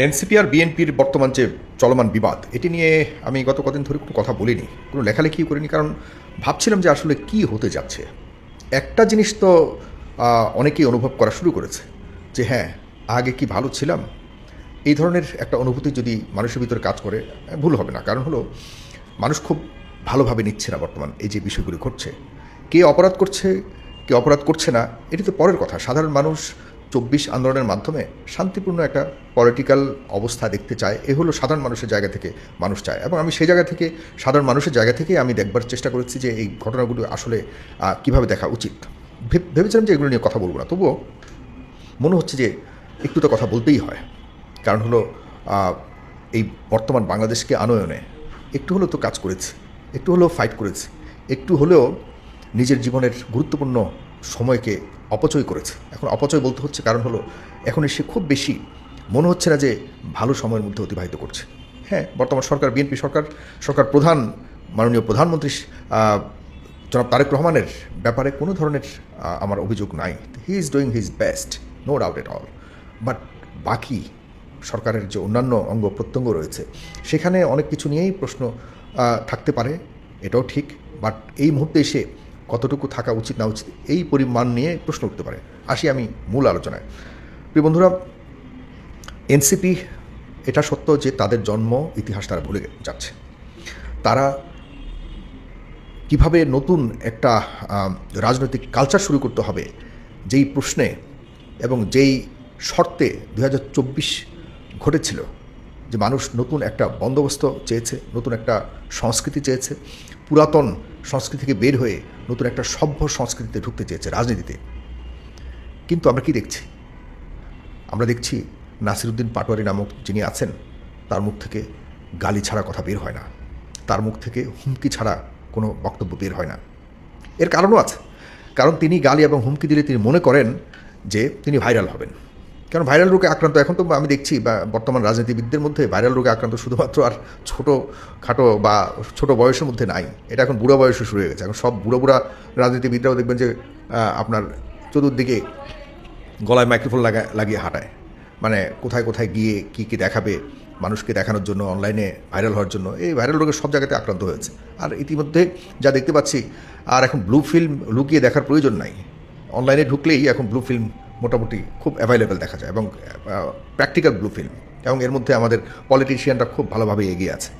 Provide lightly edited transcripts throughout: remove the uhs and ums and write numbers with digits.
NCP আর বিএনপির বর্তমান যে চলমান বিবাদ এটি নিয়ে আমি গত কদিন ধরে কোনো কথা বলিনি, কোনো লেখালেখিও করিনি, কারণ ভাবছিলাম যে আসলে কি হতে যাচ্ছে। একটা জিনিস তো অনেকেই অনুভব করা শুরু করেছে যে হ্যাঁ, আগে কি ভালো ছিলাম। এই ধরনের একটা অনুভূতি যদি মানুষের ভিতরে কাজ করে ভুল হবে না, কারণ হলো মানুষ খুব ভালোভাবে নিচ্ছে না বর্তমান এই যে বিষয়গুলি ঘটছে। কে অপরাধ করছে, কে অপরাধ করছে না, এটি তো পরের কথা। সাধারণ মানুষ ২৪ আন্দোলনের মাধ্যমে শান্তিপূর্ণ একটা পলিটিক্যাল অবস্থা দেখতে চায়। এ হলো সাধারণ মানুষের জায়গা থেকে মানুষ চায়, এবং আমি সেই জায়গা থেকে, সাধারণ মানুষের জায়গা থেকে আমি দেখবার চেষ্টা করেছি যে এই ঘটনাগুলো আসলে কিভাবে দেখা উচিত। ভেবেছিলাম যে এগুলো নিয়ে কথা বলবো না, তবুও মনে হচ্ছে যে একটু তো কথা বলতেই হয়। কারণ হলো এই বর্তমান বাংলাদেশকে আনয়নে একটু হলেও তো কাজ করেছে, একটু হলেও ফাইট করেছে, একটু হলেও নিজের জীবনের গুরুত্বপূর্ণ সময়কে অপচয় করেছে। এখন অপচয় বলতে হচ্ছে কারণ হলো এখন সে খুব বেশি মনে হচ্ছে না যে ভালো সময়ের মধ্যে অতিবাহিত করছে। হ্যাঁ, বর্তমান সরকার, বিএনপি সরকার প্রধান মাননীয় প্রধানমন্ত্রী জনাব তারেক রহমানের ব্যাপারে কোনো ধরনের আমার অভিযোগ নাই। He is doing his best, no doubt at all. But বাকি সরকারের যে অন্যান্য অঙ্গ প্রত্যঙ্গ রয়েছে সেখানে অনেক কিছু নিয়েই প্রশ্ন থাকতে পারে, এটাও ঠিক। বাট এই মুহূর্তে এসে কতটুকু থাকা উচিত না উচিত এই পরিমাণ নিয়ে প্রশ্ন উঠতে পারে। আসি আমি মূল আলোচনায়। প্রিয় বন্ধুরা, এনসিপি, এটা সত্য যে তাদের জন্ম ইতিহাস তারা ভুলে যাচ্ছে। তারা কিভাবে নতুন একটা রাজনৈতিক কালচার শুরু করতে হবে যেই প্রশ্নে এবং যেই শর্তে ২০২৪ ঘটেছিল, যে মানুষ নতুন একটা বন্দোবস্ত চেয়েছে, নতুন একটা সংস্কৃতি চেয়েছে, পুরাতন সংস্কৃতি থেকে বের হয়ে নতুন একটা সভ্য সংস্কৃতিতে ঢুকতে চেয়েছে রাজনীতিতে। কিন্তু আমরা কি দেখছি? আমরা দেখছি নাসিরউদ্দিন পাটোয়ারি নামক যিনি আছেন, তার মুখ থেকে গালি ছাড়া কথা বের হয় না, তার মুখ থেকে হুমকি ছাড়া কোনো বক্তব্য বের হয় না। এর কারণও আছে, কারণ তিনি গালি এবং হুমকি দিলে তিনি মনে করেন যে তিনি ভাইরাল হবেন। কারণ ভাইরাল রোগে আক্রান্ত এখন তো আমি দেখছি বা বর্তমান রাজনীতিবিদদের মধ্যে ভাইরাল রোগে আক্রান্ত শুধুমাত্র আর ছোটো বা ছোটো বয়সের মধ্যে নাই, এটা এখন বুড়ো বয়সে শুরু হয়ে গেছে। এখন সব বুড়ো রাজনীতিবিদরাও দেখবেন যে আপনার চতুর্দিকে গলায় মাইক্রোফোন লাগিয়ে হাঁটায়, মানে কোথায় কোথায় গিয়ে কী দেখাবে মানুষকে দেখানোর জন্য, অনলাইনে ভাইরাল হওয়ার জন্য। এই ভাইরাল রোগের সব জায়গাতে আক্রান্ত হয়েছে। আর ইতিমধ্যে যা দেখতে পাচ্ছি, আর এখন ব্লু ফিল্ম লুকিয়ে দেখার প্রয়োজন নাই। অনলাইনে ঢুকলেই এখন ব্লু ফিল্ম মোটামুটি খুব অ্যাভেলেবেল দেখা যায়, এবং প্র্যাকটিক্যাল ব্লু ফিল্ম, এবং এর মধ্যে আমাদের পলিটিশিয়ানরা খুব ভালোভাবে এগিয়ে আছে।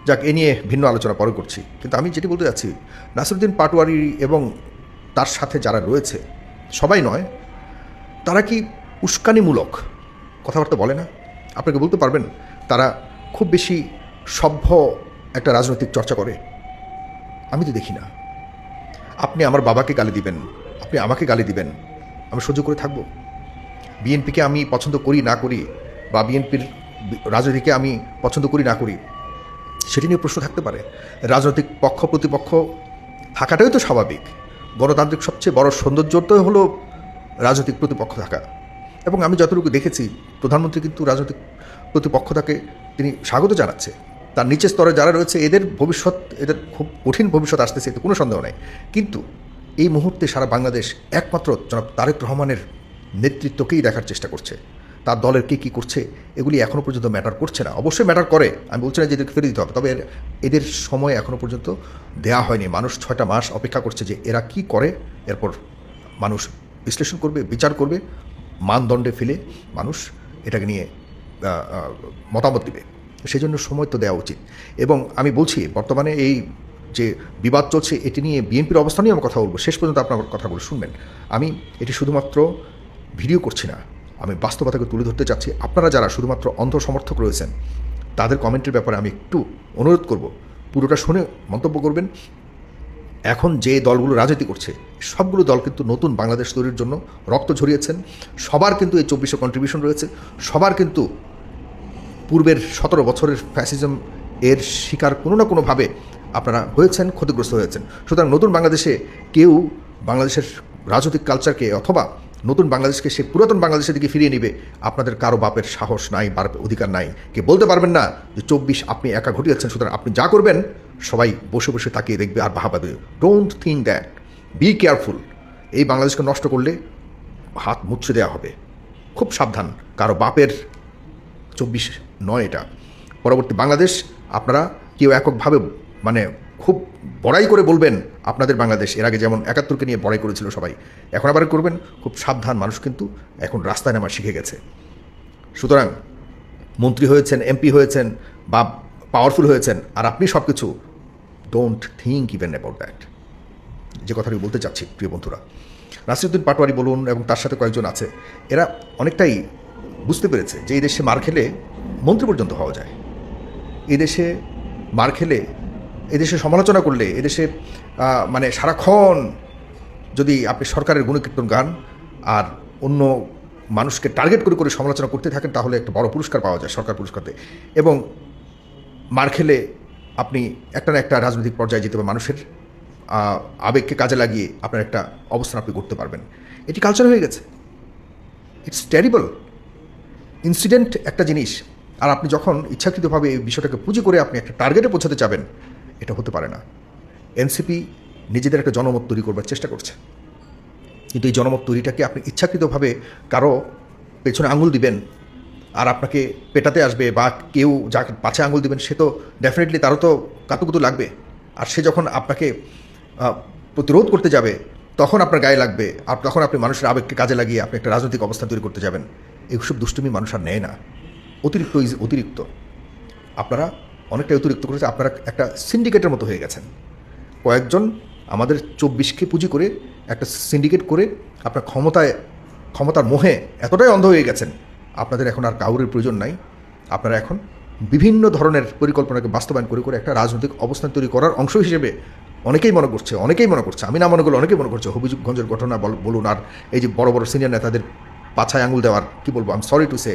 যাক, এ নিয়ে ভিন্ন আলোচনা পরে করছি। কিন্তু আমি যেটি বলতে যাচ্ছি, নাসিরউদ্দিন পাটোয়ারি এবং তার সাথে যারা রয়েছে, সবাই নয়, তারা কি উস্কানিমূলক কথাবার্তা বলে না? আপনাকে বলতে পারবেন তারা খুব বেশি সভ্য একটা রাজনৈতিক চর্চা করে? আমি তো দেখি না। আপনি আমার বাবাকে গালি দিবেন, আপনি আমাকে গালি দিবেন, আমি সহ্য করে থাকব? বিএনপিকে আমি পছন্দ করি না করি, বা বিএনপির রাজনীতিকে আমি পছন্দ করি না করি, সেটি নিয়ে প্রশ্ন থাকতে পারে। রাজনৈতিক পক্ষ প্রতিপক্ষ থাকাটাই তো স্বাভাবিক। গণতান্ত্রিক সবচেয়ে বড় সৌন্দর্যটাই হলো রাজনৈতিক প্রতিপক্ষ থাকা। এবং আমি যতটুকু দেখেছি, প্রধানমন্ত্রী কিন্তু রাজনৈতিক প্রতিপক্ষতাকে তিনি স্বাগত জানাচ্ছে। তার নিচের স্তরে যারা রয়েছে এদের খুব কঠিন ভবিষ্যৎ আসতেছে, এতে কোনো সন্দেহ নেই। কিন্তু এই মুহূর্তে সারা বাংলাদেশ একমাত্র জনাব তারেক রহমানের নেতৃত্বকেই দেখার চেষ্টা করছে। তার দলের কে কী করছে এগুলি এখনও পর্যন্ত ম্যাটার করছে না। অবশ্যই ম্যাটার করে, আমি বলছি না যে এদেরকে ফিরে দিতে হবে, তবে এদের সময় এখনও পর্যন্ত দেয়া হয়নি। মানুষ 6টা মাস অপেক্ষা করছে যে এরা কি করে, এরপর মানুষ বিশ্লেষণ করবে, বিচার করবে, মানদণ্ডে ফেলে মানুষ এটাকে নিয়ে মতামত দেবে। সেই জন্য সময় তো দেওয়া উচিত। এবং আমি বলছি, বর্তমানে এই যে বিবাদ চলছে এটি নিয়ে বিএনপির অবস্থা নিয়ে আমি কথা বলবো, শেষ পর্যন্ত আপনার কথাগুলো শুনবেন। আমি এটি শুধুমাত্র ভিডিও করছি না, আমি বাস্তবতাকে তুলে ধরতে চাচ্ছি। আপনারা যারা শুধুমাত্র অন্ধ সমর্থক রয়েছেন, তাদের কমেন্টের ব্যাপারে আমি একটু অনুরোধ করব, পুরোটা শুনে মন্তব্য করবেন। এখন যে দলগুলো রাজনীতি করছে, সবগুলো দল কিন্তু নতুন বাংলাদেশ তৈরির জন্য রক্ত ঝরিয়েছেন। সবার কিন্তু এই 2400 কন্ট্রিবিউশন রয়েছে। সবার কিন্তু পূর্বের 17 বছরের ফ্যাসিজম এর শিকার কোনো না কোনোভাবে আপনারা হয়েছেন, ক্ষতিগ্রস্ত হয়েছেন। সুতরাং নতুন বাংলাদেশে কেউ বাংলাদেশের রাজনৈতিক কালচারকে অথবা নতুন বাংলাদেশকে সে পুরাতন বাংলাদেশের দিকে ফিরিয়ে নেবে আপনাদের কারো বাপের সাহস নাই, অধিকার নাই। কে বলতে পারবেন না যে 24 আপনি একা ঘটিয়েছেন, সুতরাং আপনি যা করবেন সবাই বসে বসে তাকিয়ে দেখবে আর বাহাবা দেবে। Don't think that, be careful. এই বাংলাদেশকে নষ্ট করলে হাত মুছে দেওয়া হবে। খুব সাবধান, কারো বাপের 2024 নয় এটা, পরবর্তী বাংলাদেশ আপনারা কেউ এককভাবে মানে খুব বড়াই করে বলবেন আপনাদের বাংলাদেশ, এর আগে যেমন 71কে নিয়ে বড়াই করেছিল সবাই, এখন আবার করবেন খুব সাবধান। মানুষ কিন্তু এখন রাস্তায় নামা শিখে গেছে। সুতরাং মন্ত্রী হয়েছেন, এমপি হয়েছেন বা পাওয়ারফুল হয়েছেন, আর আপনি সব কিছু don't think even about that. যে কথাটি বলতে চাচ্ছি প্রিয় বন্ধুরা, নাসিরুদ্দিন পাটোয়ারি বলুন এবং তার সাথে কয়েকজন আছে, এরা অনেকটাই বুঝতে পেরেছে যে এই দেশে মার খেলে মন্ত্রী পর্যন্ত হওয়া যায়। এই দেশে মার খেলে, এদেশে সমালোচনা করলে, এদেশে মানে সারাক্ষণ যদি আপনি সরকারের গুণকীর্তন গান আর অন্য মানুষকে টার্গেট করে করে সমালোচনা করতে থাকেন, তাহলে একটা বড় পুরস্কার পাওয়া যায়, সরকার পুরস্কারতে। এবং মার খেলে আপনি একটা না একটা রাজনৈতিক পর্যায়ে যেতে পারবেন, মানুষের আবেগকে কাজে লাগিয়ে আপনার একটা অবস্থান আপনি করতে পারবেন। এটি কালচার হয়ে গেছে। It's terrible. ইনসিডেন্ট একটা জিনিস, আর আপনি যখন ইচ্ছাকৃতভাবে এই বিষয়টাকে পুঁজি করে আপনি একটা টার্গেটে পৌঁছাতে চাবেন, এটা হতে পারে না। এনসিপি নিজেদের একটা জনমত তৈরি করবার চেষ্টা করছে, কিন্তু এই জনমত তৈরিটাকে আপনি ইচ্ছাকৃতভাবে কারো পেছনে আঙুল দিবেন আর আপনাকে পেটাতে আসবে, বা কেউ যাকে পাছে আঙুল দিবেন সে তো ডেফিনেটলি তারও তো কাতুকুতু লাগবে, আর সে যখন আপনাকে প্রতিরোধ করতে যাবে তখন আপনার গায়ে লাগবে, আর তখন আপনি মানুষের আবেগকে কাজে লাগিয়ে আপনি একটা রাজনৈতিক অবস্থা তৈরি করতে যাবেন। এইসব দুষ্টুমি মানুষ আর নেয় না। অতিরিক্ত আপনারা অনেকটাই অতিরিক্ত করেছে। আপনারা একটা সিন্ডিকেটের মতো হয়ে গেছেন। কয়েকজন আমাদের 24কে পুঁজি করে একটা সিন্ডিকেট করে আপনার ক্ষমতার মোহে এতটাই অন্ধ হয়ে গেছেন, আপনাদের এখন আর কাউরের প্রয়োজন নাই। আপনারা এখন বিভিন্ন ধরনের পরিকল্পনাকে বাস্তবায়ন করে করে একটা রাজনৈতিক অবস্থান তৈরি করার অংশ হিসেবে অনেকেই মনে করছে, আমি না মনে করলে অনেকেই মনে করছে, হবিগঞ্জের ঘটনা বলুন, আর এই যে বড় বড় সিনিয়র নেতাদের পাছায় আঙুল দেওয়ার, কী বলবো, I am sorry to say,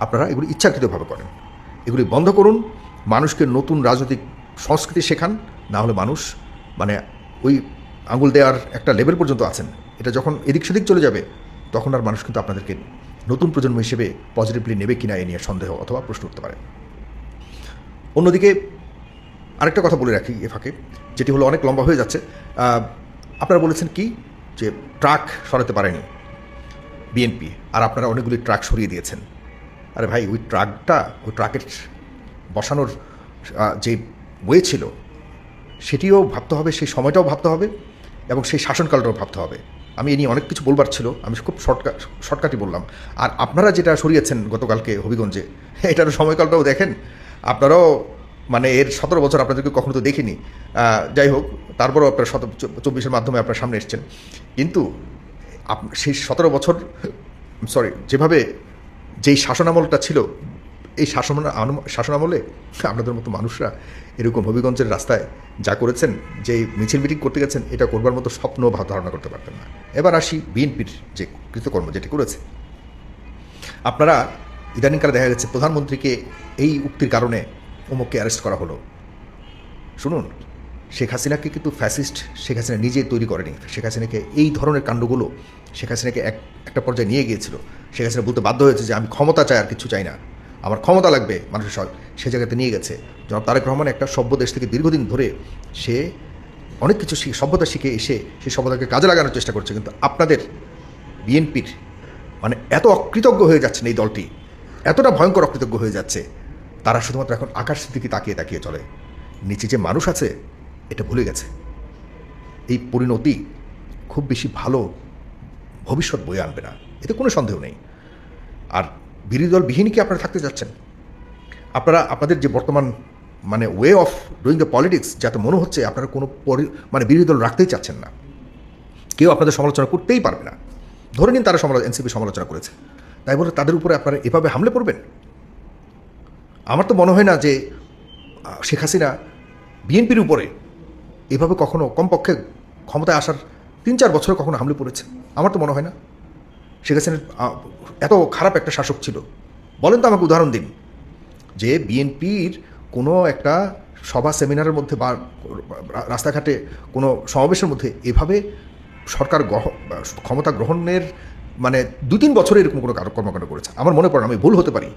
আপনারা এগুলি ইচ্ছাকৃতভাবে করেন। এগুলি বন্ধ করুন। মানুষকে নতুন রাজনৈতিক সংস্কৃতি শেখান, না হলে মানুষ মানে ওই আঙুল দেওয়ার একটা লেভেল পর্যন্ত আছেন। এটা যখন এদিক সেদিক চলে যাবে, তখন আর মানুষ কিন্তু আপনাদেরকে নতুন প্রজন্ম হিসেবে পজিটিভলি নেবে কিনা এ নিয়ে সন্দেহ অথবা প্রশ্ন উঠতে পারে। অন্যদিকে আরেকটা কথা বলে রাখি এ ফাঁকে, যেটি হলো অনেক লম্বা হয়ে যাচ্ছে। আপনারা বলেছেন কি যে ট্রাক সরাতে পারেনি বিএনপি, আর আপনারা অনেকগুলি ট্রাক সরিয়ে দিয়েছেন। আরে ভাই, ওই ট্রাকের বসানোর যে ওয়ে ছিল সেটিও ভাবতে হবে, সেই সময়টাও ভাবতে হবে এবং সেই শাসনকালটাও ভাবতে হবে। আমি এ নিয়ে অনেক কিছু বলবার ছিল, আমি খুব শর্টকাটই বললাম। আর আপনারা যেটা সরিয়েছেন গতকালকে হবিগঞ্জে, এটার সময়কালটাও দেখেন। আপনারাও মানে এর 17 বছর আপনাদেরকে কখনো তো দেখিনি। যাই হোক, তারপরেও আপনারা 24-এর মাধ্যমে আপনার সামনে এসছেন। কিন্তু সেই 17 বছর যেভাবে যেই শাসনামলটা ছিল, এই শাসনামলে আপনাদের মতো মানুষরা এরকম হবিগঞ্জের রাস্তায় যা করেছেন, যে মিছিল মিটিং করতে গেছেন, এটা করবার মতো স্বপ্ন বা ধারণা করতে পারতেন না। এবার আসি বিএনপির যে কৃতকর্ম যেটি করেছে। আপনারা ইদানিংকালে দেখা গেছে প্রধানমন্ত্রীকে এই উক্তির কারণে অমুককে অ্যারেস্ট করা হলো। শুনুন, শেখ হাসিনাকে কিন্তু ফ্যাসিস্ট শেখ হাসিনা নিজে তৈরি করেনি। শেখ হাসিনাকে এই ধরনের কাণ্ডগুলো শেখ হাসিনাকে একটা পর্যায়ে নিয়ে গিয়েছিল। শেখ হাসিনা বলতে বাধ্য হয়েছে যে আমি ক্ষমতা চাই, আর কিছু চাই না, আমার ক্ষমতা লাগবে মানুষের সব, সে জায়গাতে নিয়ে গেছে। জনাব তারেক রহমান একটা সভ্য দেশ থেকে দীর্ঘদিন ধরে সে অনেক কিছু সভ্যতা শিখে এসে সেই সভ্যতাকে কাজে লাগানোর চেষ্টা করছে। কিন্তু আপনাদের বিএনপির মানে এত অকৃতজ্ঞ হয়ে যাচ্ছেন, এই দলটি এতটা ভয়ঙ্কর অকৃতজ্ঞ হয়ে যাচ্ছে, তারা শুধুমাত্র এখন আকাশের দিকে তাকিয়ে তাকিয়ে চলে, নিচে যে মানুষ আছে এটা ভুলে গেছে। এই পরিণতি খুব বেশি ভালো ভবিষ্যৎ বয়ে আনবে না, এতে কোনো সন্দেহ নেই। আর বিরোধী দল বিহীন কি আপনারা থাকতে যাচ্ছেন? আপনারা আপনাদের যে বর্তমান মানে way of doing the politics, যাতে মনে হচ্ছে আপনারা কোনো মানে বিরোধী দল রাখতেই চাচ্ছেন না, কেউ আপনাদের সমালোচনা করতেই পারবে না। ধরে নিন তারা এনসিপি সমালোচনা করেছে, তাই বলে তাদের উপরে আপনারা এভাবে হামলে পড়বেন? আমার তো মনে হয় না যে শেখ হাসিনা বিএনপির উপরে এভাবে কখনো, কমপক্ষে ক্ষমতায় আসার 3-4 বছরে কখনো হামলে পড়েছে। আমার তো মনে হয় না। শেখ হাসিনা এত খারাপ একটা শাসক ছিল? বলেন তো আমাকে উদাহরণ দিন যে বিএনপির কোনো একটা সভা সেমিনারের মধ্যে বা রাস্তাঘাটে কোনো সমাবেশের মধ্যে এভাবে সরকার ক্ষমতা গ্রহণের মানে 2-3 বছরে এরকম কোনো কর্মকাণ্ড করেছে আমার মনে পড়ে না। আমি ভুল হতে পারি।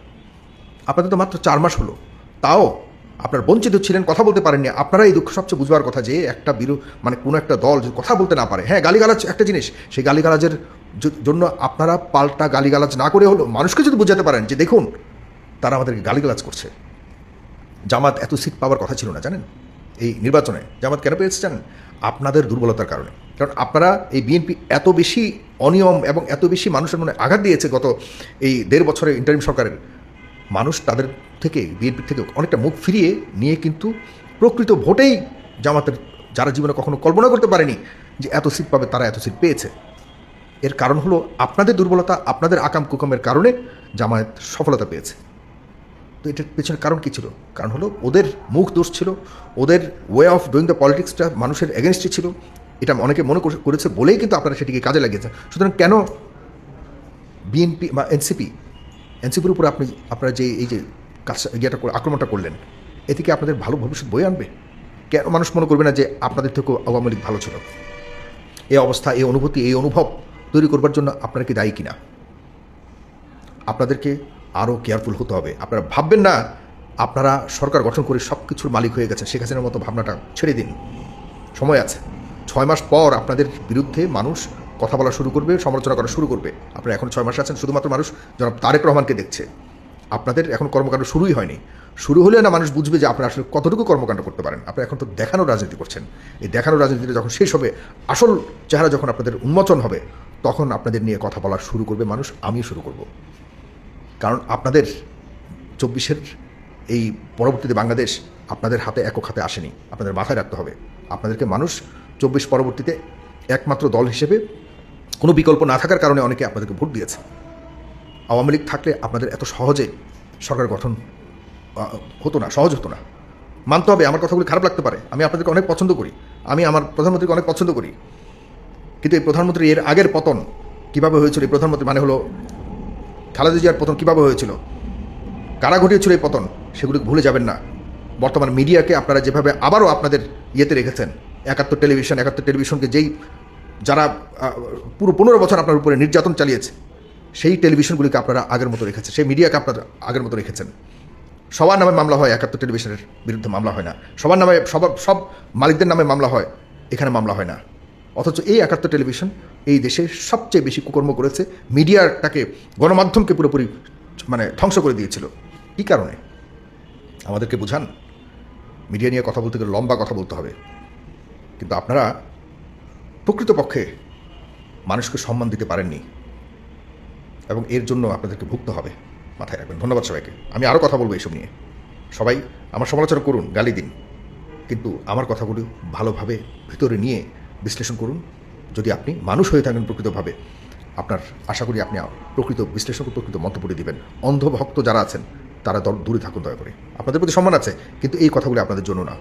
আপনাদের তো মাত্র 4 মাস হলো, তাও আপনার বঞ্চিত ছিলেন, কথা বলতে পারেননি। আপনারা এই দুঃখ সবচেয়ে বুঝবার কথা যে একটা মানে কোনো একটা দল যদি কথা বলতে না পারে, হ্যাঁ গালিগালাজ একটা জিনিস, সেই গালিগালাজের জন্য আপনারা পাল্টা গালিগালাজ না করে হলো মানুষকে যদি বোঝাতে পারেন যে দেখুন তারা আমাদেরকে গালিগালাজ করছে। জামাত এত সিট পাওয়ার কথা ছিল না, জানেন? এই নির্বাচনে জামাত কেন পেয়েছে জানেন? আপনাদের দুর্বলতার কারণে। কারণ আপনারা এই বিএনপি এত বেশি অনিয়ম এবং এত বেশি মানুষের মনে আঘাত দিয়েছে গত এই 1.5 বছরের ইন্টারিম সরকারের, মানুষ তাদের থেকে, বিএনপির থেকে অনেকটা মুখ ফিরিয়ে নিয়ে কিন্তু প্রকৃত ভোটেই জামাতের, যারা জীবনে কখনো কল্পনা করতে পারেনি যে এত সিট পাবে, তারা এত সিট পেয়েছে। এর কারণ হলো আপনাদের দুর্বলতা, আপনাদের আকাম কুকামের কারণে জামায়াত সফলতা পেয়েছে। তো এটার পেছনে কারণ কী ছিল? কারণ হলো ওদের মুখ দোষ ছিল, ওদের ওয়ে অফ ডুইং দ্য পলিটিক্সটা মানুষের এগেনস্টে ছিল। এটা অনেকে মনে করেছে বলেই কিন্তু আপনারা সেটিকে কাজে লাগিয়েছেন। সুতরাং কেন বিএনপি বা এনসিপির উপরে আপনারা যে এই যে ইয়েটা আক্রমণটা করলেন, এ থেকে আপনাদের ভালো ভবিষ্যৎ বয়ে আনবে? কেন মানুষ মনে করবে না যে আপনাদের থেকেও আওয়ামী লীগ ভালো ছিল? এই অবস্থা, এই অনুভূতি, এই অনুভব তৈরি করবার জন্য আপনারা কি দায়ী কিনা? আপনাদেরকে আরও কেয়ারফুল হতে হবে। আপনারা ভাববেন না আপনারা সরকার গঠন করে সব কিছুর মালিক হয়ে গেছেন। শেখ হাসিনার মতো ভাবনাটা ছেড়ে দিন, সময় আছে। 6 মাস পর আপনাদের বিরুদ্ধে মানুষ কথা বলা শুরু করবে, সমালোচনা করা শুরু করবে। আপনারা এখন 6 মাস আছেন, শুধুমাত্র মানুষ জনাব তারেক রহমানকে দেখছে। আপনাদের এখন কর্মকাণ্ড শুরুই হয়নি। শুরু হলে না মানুষ বুঝবে যে আপনারা আসলে কতটুকু কর্মকাণ্ড করতে পারেন। আপনারা এখন তো দেখানোর রাজনীতি করছেন। এই দেখানোর রাজনীতিটা যখন শেষ হবে, আসল চেহারা যখন আপনাদের উন্মোচন হবে, তখন আপনাদের নিয়ে কথা বলা শুরু করবে মানুষ, আমিও শুরু করব। কারণ আপনাদের 24-এর এই পরবর্তীতে বাংলাদেশ আপনাদের হাতে একক হাতে আসেনি, আপনাদের মাথায় রাখতে হবে। আপনাদেরকে মানুষ 24 পরবর্তীতে একমাত্র দল হিসেবে কোনো বিকল্প না থাকার কারণে অনেকে আপনাদেরকে ভোট দিয়েছে। আওয়ামী লীগ থাকলে আপনাদের এত সহজে সরকার গঠন হতো না, সহজ হতো না। মানতে হবে, আমার কথাগুলি খারাপ লাগতে পারে। আমি আপনাদেরকে অনেক পছন্দ করি, আমি আমার প্রধানমন্ত্রীকে অনেক পছন্দ করি, কিন্তু এই প্রধানমন্ত্রী এর আগের পতন কীভাবে হয়েছিল, এই প্রধানমন্ত্রী মানে হলো খালেদা জিয়ার পতন কীভাবে হয়েছিল, কারা ঘটিয়েছিল এই পতন, সেগুলি ভুলে যাবেন না। বর্তমান মিডিয়াকে আপনারা যেভাবে আবারও আপনাদের ইয়েতে রেখেছেন, 71 টেলিভিশনকে যারা পুরো 15 বছর আপনার উপরে নির্যাতন চালিয়েছে, সেই টেলিভিশনগুলিকে আপনারা আগের মতো রেখেছেন, সেই মিডিয়াকে আপনারা আগের মতো রেখেছেন। সবার নামে মামলা হয়, 71 টেলিভিশনের বিরুদ্ধে মামলা হয় না। সবার নামে, সব মালিকদের নামে মামলা হয়, এখানে মামলা হয় না। অথচ এই 71 টেলিভিশন এই দেশে সবচেয়ে বেশি কুকর্ম করেছে, মিডিয়াটাকে, গণমাধ্যমকে পুরোপুরি ধ্বংস করে দিয়েছিল। কী কারণে? আমাদেরকে বুঝান। মিডিয়া নিয়ে কথা বলতে গেলে লম্বা কথা বলতে হবে, কিন্তু আপনারা প্রকৃতপক্ষে মানুষকে সম্মান দিতে পারেননি, এবং এর জন্য আপনাদেরকে ভুগতে হবে। মাথায় রাখবেন। ধন্যবাদ সবাইকে। আমি আরও কথা বলবো এইসব নিয়ে। সবাই আমার সমালোচনা করুন, গালি দিন, কিন্তু আমার কথাগুলি ভালোভাবে ভিতরে নিয়ে বিশ্লেষণ করুন। যদি আপনি মানুষ হয়ে থাকেন প্রকৃতভাবে, আপনার আশা করি আপনি প্রকৃত বিশ্লেষণ, প্রকৃত মন্তব্য দিবেন। অন্ধভক্ত যারা আছেন তারা দূরে থাকুন দয়া করে। আপনাদের প্রতি সম্মান আছে, কিন্তু এই কথাগুলি আপনাদের জন্য না।